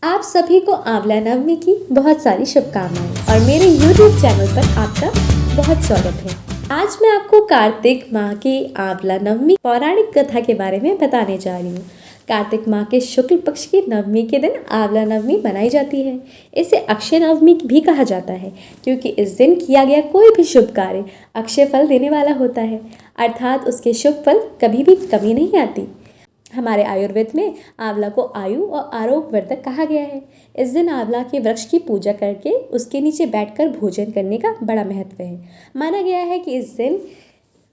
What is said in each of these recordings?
आप सभी को आंवला नवमी की बहुत सारी शुभकामनाएं और मेरे YouTube चैनल पर आपका बहुत स्वागत है। आज मैं आपको कार्तिक माह की आंवला नवमी पौराणिक कथा के बारे में बताने जा रही हूँ। कार्तिक माह के शुक्ल पक्ष की नवमी के दिन आंवला नवमी मनाई जाती है। इसे अक्षय नवमी भी कहा जाता है क्योंकि इस दिन किया गया कोई भी शुभ कार्य अक्षय फल देने वाला होता है, अर्थात उसके शुभ फल कभी भी कमी नहीं आती। हमारे आयुर्वेद में आंवला को आयु और आरोग्य वर्धक कहा गया है। इस दिन आंवला के वृक्ष की पूजा करके उसके नीचे बैठकर भोजन करने का बड़ा महत्व है। माना गया है कि इस दिन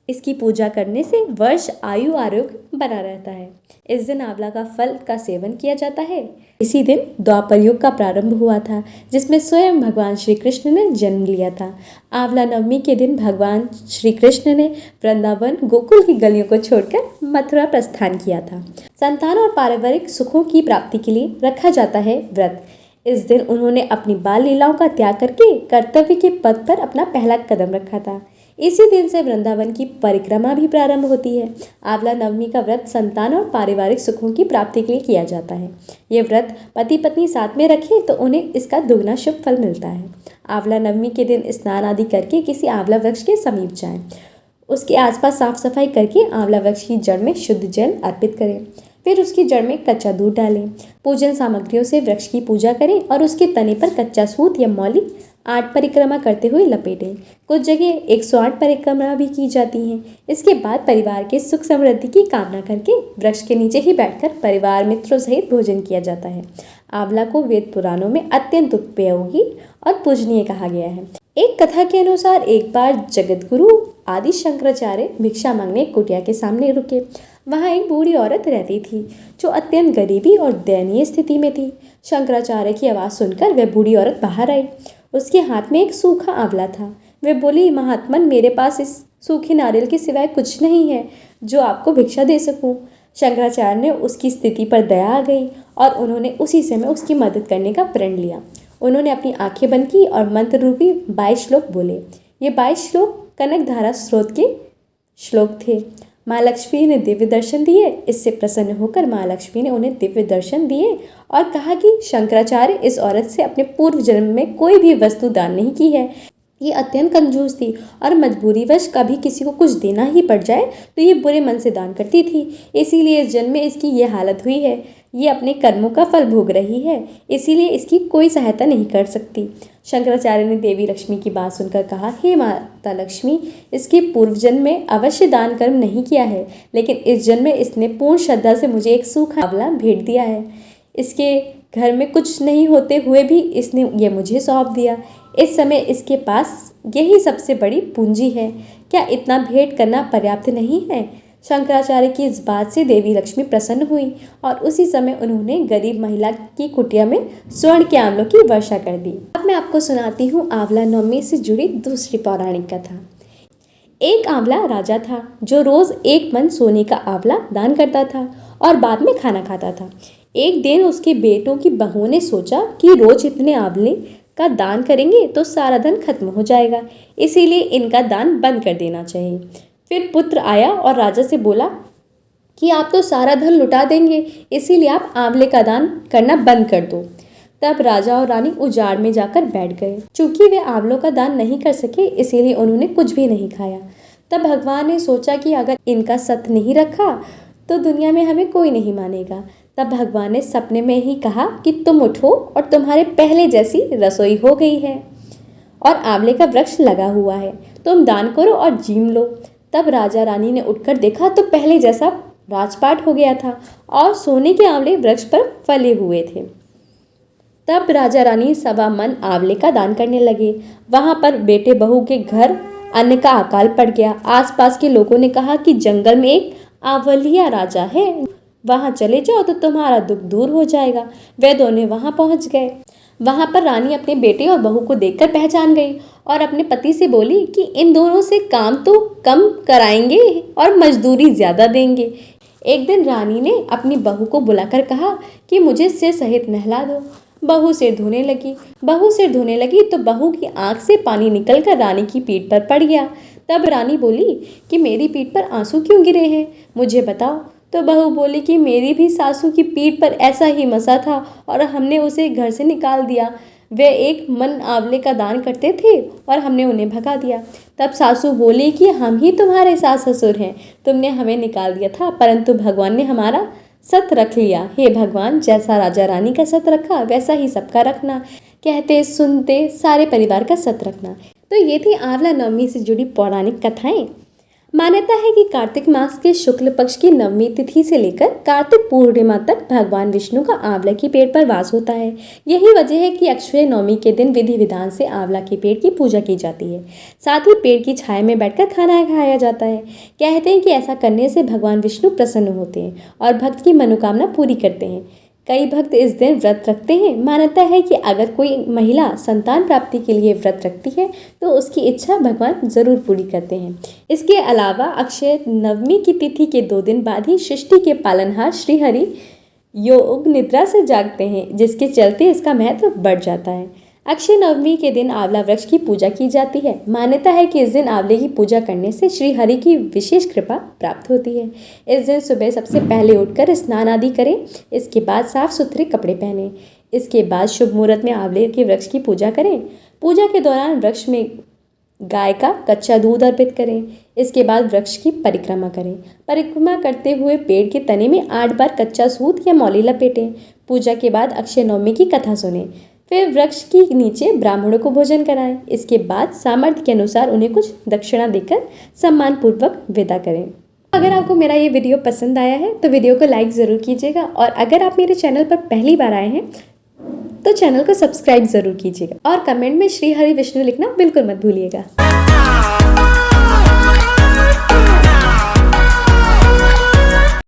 इसकी पूजा करने से वर्ष आयु आरोग्य बना रहता है। इस दिन आंवला का फल का सेवन किया जाता है। इसी दिन द्वापर युग का प्रारंभ हुआ था, जिसमें स्वयं भगवान श्री कृष्ण ने जन्म लिया था। आंवला नवमी के दिन भगवान श्री कृष्ण ने वृंदावन गोकुल की गलियों को छोड़कर मथुरा प्रस्थान किया था। संतान और पारिवारिक सुखों की प्राप्ति के लिए रखा जाता है व्रत। इस दिन उन्होंने अपनी बाल लीलाओं का त्याग करके कर्तव्य के पथ पर अपना पहला कदम रखा था। इसी दिन से वृंदावन की परिक्रमा भी प्रारंभ होती है। आंवला नवमी का व्रत संतान और पारिवारिक सुखों की प्राप्ति के लिए किया जाता है। ये व्रत पति पत्नी साथ में रखें तो उन्हें इसका दुगना शुभ फल मिलता है। आंवला नवमी के दिन स्नान आदि करके किसी आंवला वृक्ष के समीप जाएं। उसके आसपास साफ सफाई करके आंवला वृक्ष की जड़ में शुद्ध जल अर्पित करें। फिर उसकी जड़ में कच्चा दूध डालें। पूजन सामग्रियों से वृक्ष की पूजा करें और उसके तने पर कच्चा सूत या मौली 8 परिक्रमा करते हुए लपेटें। कुछ जगह 108 परिक्रमा भी की जाती हैं। इसके बाद परिवार के सुख समृद्धि की कामना करके वृक्ष के नीचे ही बैठकर परिवार मित्रों सहित भोजन किया जाता है। आंवला को वेद पुराणों में अत्यंत उपयोगी और पूजनीय कहा गया है। एक कथा के अनुसार एक बार जगतगुरु आदि शंकराचार्य भिक्षा मांगने एक कुटिया के सामने रुके। वहाँ एक बूढ़ी औरत रहती थी जो अत्यंत गरीबी और दयनीय स्थिति में थी। शंकराचार्य की आवाज़ सुनकर वह बूढ़ी औरत बाहर आई। उसके हाथ में एक सूखा आंवला था। वह बोली, महात्मन, मेरे पास इस सूखे नारियल के सिवाय कुछ नहीं है जो आपको भिक्षा दे सकूं। शंकराचार्य ने उसकी स्थिति पर दया आ गई और उन्होंने उसी समय उसकी मदद करने का प्रण लिया। उन्होंने अपनी आंखें बंद की और मंत्र रूपी 22 श्लोक बोले। ये 22 श्लोक कनकधारा स्रोत के श्लोक थे। माँ लक्ष्मी ने दिव्य दर्शन दिए। इससे प्रसन्न होकर माँ लक्ष्मी ने उन्हें दिव्य दर्शन दिए और कहा कि शंकराचार्य इस औरत से अपने पूर्व जन्म में कोई भी वस्तु दान नहीं की है। ये अत्यंत कंजूस थी और मजबूरीवश कभी किसी को कुछ देना ही पड़ जाए तो ये बुरे मन से दान करती थी। इसीलिए इस जन्म में इसकी ये हालत हुई है। ये अपने कर्मों का फल भोग रही है, इसीलिए इसकी कोई सहायता नहीं कर सकती। शंकराचार्य ने देवी लक्ष्मी की बात सुनकर कहा, हे माता लक्ष्मी, इसके पूर्व जन्म में अवश्य दान कर्म नहीं किया है, लेकिन इस जन्म में इसने पूर्ण श्रद्धा से मुझे एक सूखा आंवला भेंट दिया है। इसके घर में कुछ नहीं होते हुए भी इसने ये मुझे सौंप दिया। इस समय इसके पास यही सबसे बड़ी पूंजी है। क्या इतना भेंट करना पर्याप्त नहीं है? शंकराचार्य की इस बात से देवी लक्ष्मी प्रसन्न हुई और उसी समय उन्होंने गरीब महिला की कुटिया में स्वर्ण के आंवलों की वर्षा कर दी। अब मैं आपको सुनाती हूँ आंवला नवमी से जुड़ी दूसरी पौराणिक कथा। एक आंवला राजा था जो रोज एक मन सोने का आंवला दान करता था और बाद में खाना खाता था। एक दिन उसके बेटों की बहुओं ने सोचा कि रोज इतने आंवले का दान करेंगे तो सारा धन खत्म हो जाएगा, इसीलिए इनका दान बंद कर देना चाहिए। फिर पुत्र आया और राजा से बोला कि आप तो सारा धन लुटा देंगे, इसीलिए आप आंवले का दान करना बंद कर दो। तब राजा और रानी उजाड़ में जाकर बैठ गए। चूंकि वे आंवलों का दान नहीं कर सके, इसीलिए उन्होंने कुछ भी नहीं खाया। तब भगवान ने सोचा कि अगर इनका सत नहीं रखा तो दुनिया में हमें कोई नहीं मानेगा। तब भगवान ने सपने में ही कहा कि तुम उठो और तुम्हारे पहले जैसी रसोई हो गई है और आंवले का वृक्ष लगा हुआ है, तुम दान करो और जीम लो। तब राजा रानी ने उठकर देखा तो पहले जैसा राजपाट हो गया था और सोने के आंवले वृक्ष पर फले हुए थे। तब राजा रानी सवा मन आंवले का दान करने लगे। वहां पर बेटे बहू के घर अन्न का अकाल पड़ गया। आसपास के लोगों ने कहा कि जंगल में एक आंवलिया राजा है, वहां चले जाओ तो तुम्हारा दुख दूर हो जाएगा। वे दोनों वहां पहुंच गए। वहां पर रानी अपने बेटे और बहू को देखकर पहचान गई और अपने पति से बोली कि इन दोनों से काम तो कम कराएंगे और मजदूरी ज्यादा देंगे। एक दिन रानी ने अपनी बहू को बुलाकर कहा कि मुझे सिर सहित नहला दो। बहू सिर धोने लगी तो बहू की आंख से पानी निकलकर रानी की पीठ पर पड़ गया। तब रानी बोली कि मेरी पीठ पर आंसू क्यों गिरे हैं, मुझे बताओ। तो बहू बोली कि मेरी भी सासू की पीठ पर ऐसा ही मसा था और हमने उसे घर से निकाल दिया। वे एक मन आंवले का दान करते थे और हमने उन्हें भगा दिया। तब सासू बोली कि हम ही तुम्हारे सास ससुर हैं, तुमने हमें निकाल दिया था परंतु भगवान ने हमारा सत रख लिया। हे भगवान, जैसा राजा रानी का सत रखा वैसा ही सबका रखना, कहते सुनते सारे परिवार का सत रखना। तो ये थी आंवला नवमी से जुड़ी पौराणिक कथाएं। मान्यता है कि कार्तिक मास के शुक्ल पक्ष की नवमी तिथि से लेकर कार्तिक पूर्णिमा तक भगवान विष्णु का आंवला के पेड़ पर वास होता है। यही वजह है कि अक्षय नवमी के दिन विधि विधान से आंवला के पेड़ की पूजा की जाती है। साथ ही पेड़ की छाया में बैठकर खाना खाया जाता है। कहते हैं कि ऐसा करने से भगवान विष्णु प्रसन्न होते हैं और भक्त की मनोकामना पूरी करते हैं। कई भक्त इस दिन व्रत रखते हैं। मान्यता है कि अगर कोई महिला संतान प्राप्ति के लिए व्रत रखती है तो उसकी इच्छा भगवान जरूर पूरी करते हैं। इसके अलावा अक्षय नवमी की तिथि के 2 दिन बाद ही सृष्टि के पालनहार श्रीहरि योग निद्रा से जागते हैं, जिसके चलते इसका महत्व बढ़ जाता है। अक्षय नवमी के दिन आंवला वृक्ष की पूजा की जाती है। मान्यता है कि इस दिन आंवले की पूजा करने से श्री हरि की विशेष कृपा प्राप्त होती है। इस दिन सुबह सबसे पहले उठकर स्नान आदि करें। इसके बाद साफ सुथरे कपड़े पहनें। इसके बाद शुभ मुहूर्त में आंवले के वृक्ष की पूजा करें। पूजा के दौरान वृक्ष में गाय का कच्चा दूध अर्पित करें। इसके बाद वृक्ष की परिक्रमा करें। परिक्रमा करते हुए पेड़ के तने में 8 बार कच्चा सूत या मौली लपेटें। पूजा के बाद अक्षय नवमी की कथा सुनें। फिर वृक्ष के नीचे ब्राह्मणों को भोजन कराएं। इसके बाद सामर्थ्य के अनुसार उन्हें कुछ दक्षिणा देकर सम्मान पूर्वक विदा करें। अगर आपको मेरा ये वीडियो पसंद आया है तो वीडियो को लाइक ज़रूर कीजिएगा और अगर आप मेरे चैनल पर पहली बार आए हैं तो चैनल को सब्सक्राइब ज़रूर कीजिएगा और कमेंट में श्री हरि विष्णु लिखना बिल्कुल मत भूलिएगा।